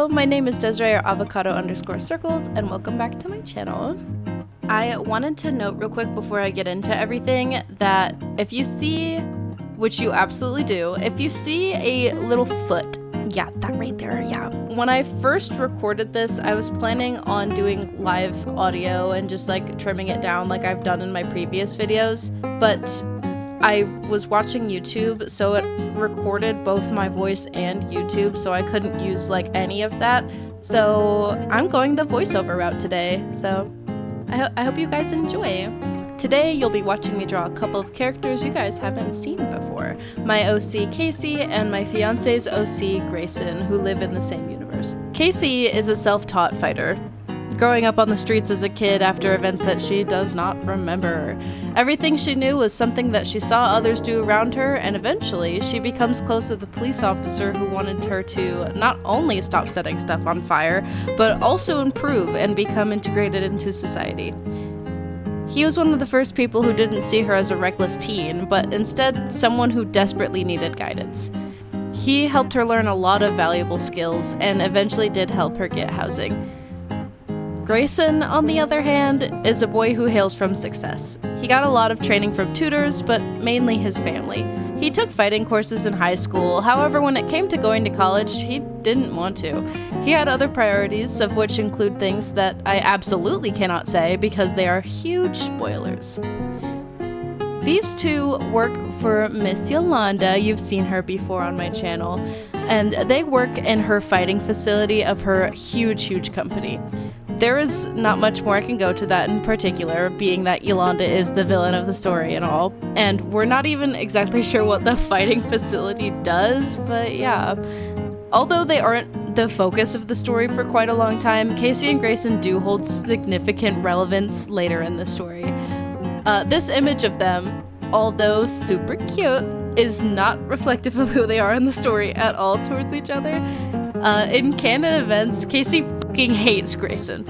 Hello, my name is Desiree or avocado_circles, and welcome back to my channel. I wanted to note real quick before I get into everything that if you see, which you absolutely do, if you see a little foot, yeah, that right there, yeah. When I first recorded this, I was planning on doing live audio and just like trimming it down like I've done in my previous videos, but I was watching YouTube, so it recorded both my voice and YouTube, so I couldn't use like any of that. So I'm going the voiceover route today, so I hope you guys enjoy. Today you'll be watching me draw a couple of characters you guys haven't seen before. My OC Casey and my fiance's OC Grayson, who live in the same universe. Casey is a self-taught fighter, growing up on the streets as a kid after events that she does not remember. Everything she knew was something that she saw others do around her, and eventually she becomes close with a police officer who wanted her to not only stop setting stuff on fire, but also improve and become integrated into society. He was one of the first people who didn't see her as a reckless teen, but instead someone who desperately needed guidance. He helped her learn a lot of valuable skills and eventually did help her get housing. Grayson, on the other hand, is a boy who hails from success. He got a lot of training from tutors, but mainly his family. He took fighting courses in high school, however when it came to going to college, he didn't want to. He had other priorities, of which include things that I absolutely cannot say because they are huge spoilers. These two work for Miss Yolanda, you've seen her before on my channel, and they work in her fighting facility of her huge company. There is not much more I can go to that in particular, being that Yolanda is the villain of the story and all, and we're not even exactly sure what the fighting facility does, but yeah. Although they aren't the focus of the story for quite a long time, Casey and Grayson do hold significant relevance later in the story. This image of them, although super cute, is not reflective of who they are in the story at all towards each other. In canon events, Casey fucking hates Grayson.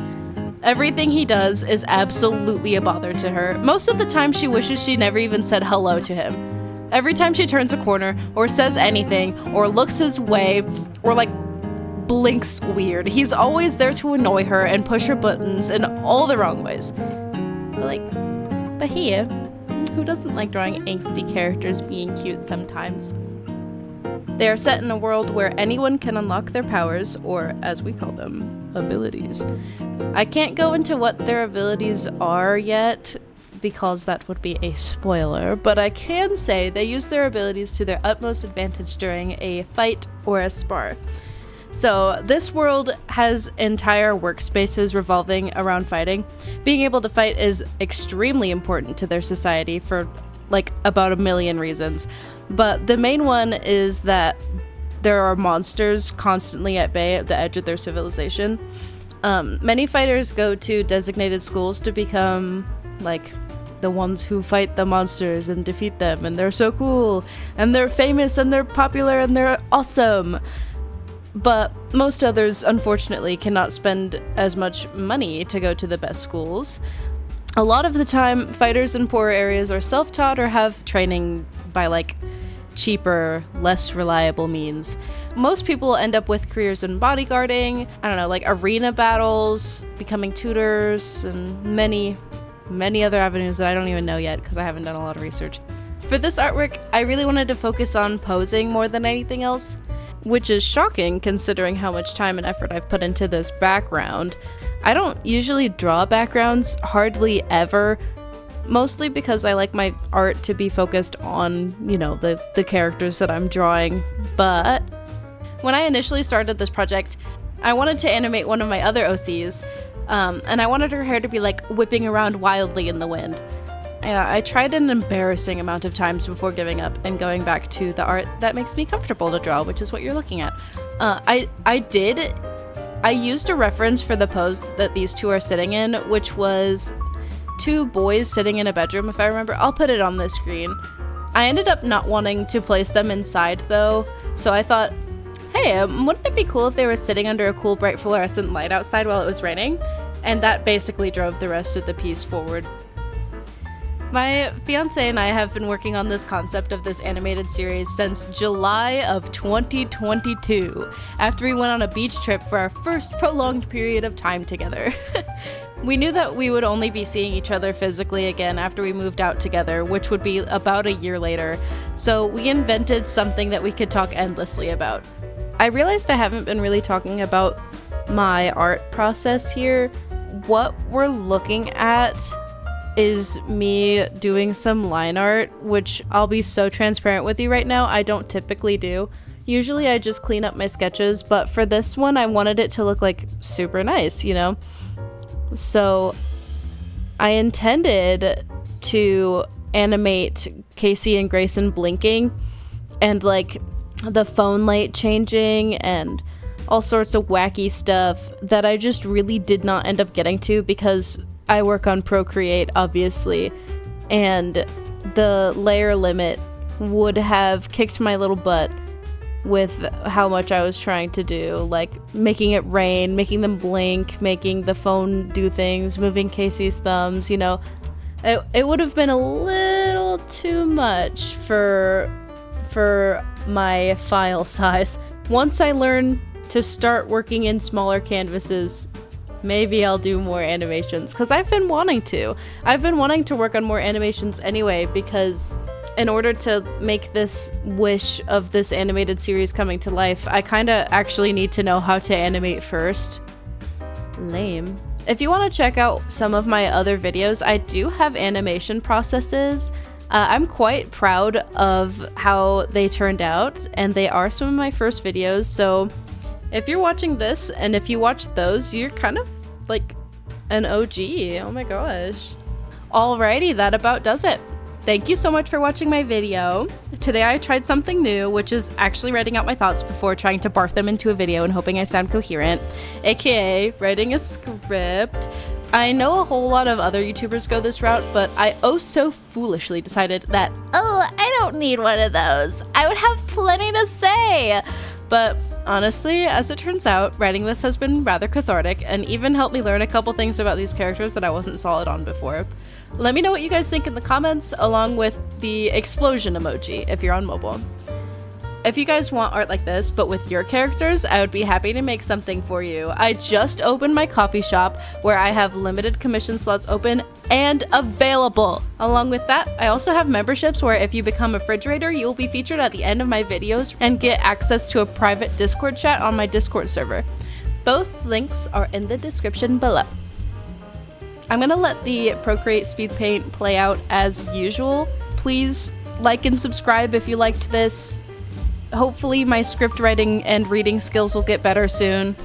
Everything he does is absolutely a bother to her. Most of the time she wishes she never even said hello to him. Every time she turns a corner, or says anything, or looks his way, or like blinks weird, he's always there to annoy her and push her buttons in all the wrong ways. But here, who doesn't like drawing angsty characters being cute sometimes? They are set in a world where anyone can unlock their powers, or as we call them, abilities. I can't go into what their abilities are yet, because that would be a spoiler, but I can say they use their abilities to their utmost advantage during a fight or a spar. So this world has entire workspaces revolving around fighting. Being able to fight is extremely important to their society for like about a million reasons. But the main one is that there are monsters constantly at bay at the edge of their civilization. Many fighters go to designated schools to become like the ones who fight the monsters and defeat them, and they're so cool, and they're famous, and they're popular, and they're awesome. But most others, unfortunately, cannot spend as much money to go to the best schools. A lot of the time, fighters in poorer areas are self-taught or have training by like cheaper, less reliable means. Most people end up with careers in bodyguarding, I don't know, like arena battles, becoming tutors, and many other avenues that I don't even know yet because I haven't done a lot of research. For this artwork, I really wanted to focus on posing more than anything else, which is shocking considering how much time and effort I've put into this background. I don't usually draw backgrounds, hardly ever, mostly because I like my art to be focused on, you know, the characters that I'm drawing. But when I initially started this project, I wanted to animate one of my other OCs, and I wanted her hair to be like whipping around wildly in the wind. I tried an embarrassing amount of times before giving up and going back to the art that makes me comfortable to draw, which is what you're looking at. I used a reference for the pose that these two are sitting in, which was two boys sitting in a bedroom, if I remember. I'll put it on the screen. I ended up not wanting to place them inside though, so I thought, hey, wouldn't it be cool if they were sitting under a cool bright fluorescent light outside while it was raining? And that basically drove the rest of the piece forward. My fiance and I have been working on this concept of this animated series since July of 2022, after we went on a beach trip for our first prolonged period of time together. We knew that we would only be seeing each other physically again after we moved out together, which would be about a year later, so we invented something that we could talk endlessly about. I realized I haven't been really talking about my art process here. What we're looking at is me doing some line art, which I'll be so transparent with you right now, I don't typically do. Usually I just clean up my sketches, but for this one I wanted it to look like super nice, you know? So I intended to animate Casey and Grayson blinking and like the phone light changing and all sorts of wacky stuff that I just really did not end up getting to because I work on Procreate, obviously, and the layer limit would have kicked my little butt with how much I was trying to do, like making it rain, making them blink, making the phone do things, moving Casey's thumbs, you know. It would have been a little too much for my file size. Once I learn to start working in smaller canvases, maybe I'll do more animations, because I've been wanting to. I've been wanting to work on more animations anyway, because in order to make this wish of this animated series coming to life, I kinda actually need to know how to animate first. Lame. If you want to check out some of my other videos, I do have animation processes. I'm quite proud of how they turned out, and they are some of my first videos, so if you're watching this and if you watch those, you're kind of like an OG. Oh my gosh. Alrighty, that about does it. Thank you so much for watching my video. Today I tried something new, which is actually writing out my thoughts before trying to barf them into a video and hoping I sound coherent, aka writing a script. I know a whole lot of other YouTubers go this route, but I oh so foolishly decided that, oh, I don't need one of those. I would have plenty to say. But honestly, as it turns out, writing this has been rather cathartic and even helped me learn a couple things about these characters that I wasn't solid on before. Let me know what you guys think in the comments, along with the explosion emoji if you're on mobile. If you guys want art like this, but with your characters, I would be happy to make something for you. I just opened my coffee shop where I have limited commission slots open and available. Along with that, I also have memberships where if you become a refrigerator, you will be featured at the end of my videos and get access to a private Discord chat on my Discord server. Both links are in the description below. I'm gonna let the Procreate speedpaint play out as usual. Please like and subscribe if you liked this. Hopefully my script writing and reading skills will get better soon.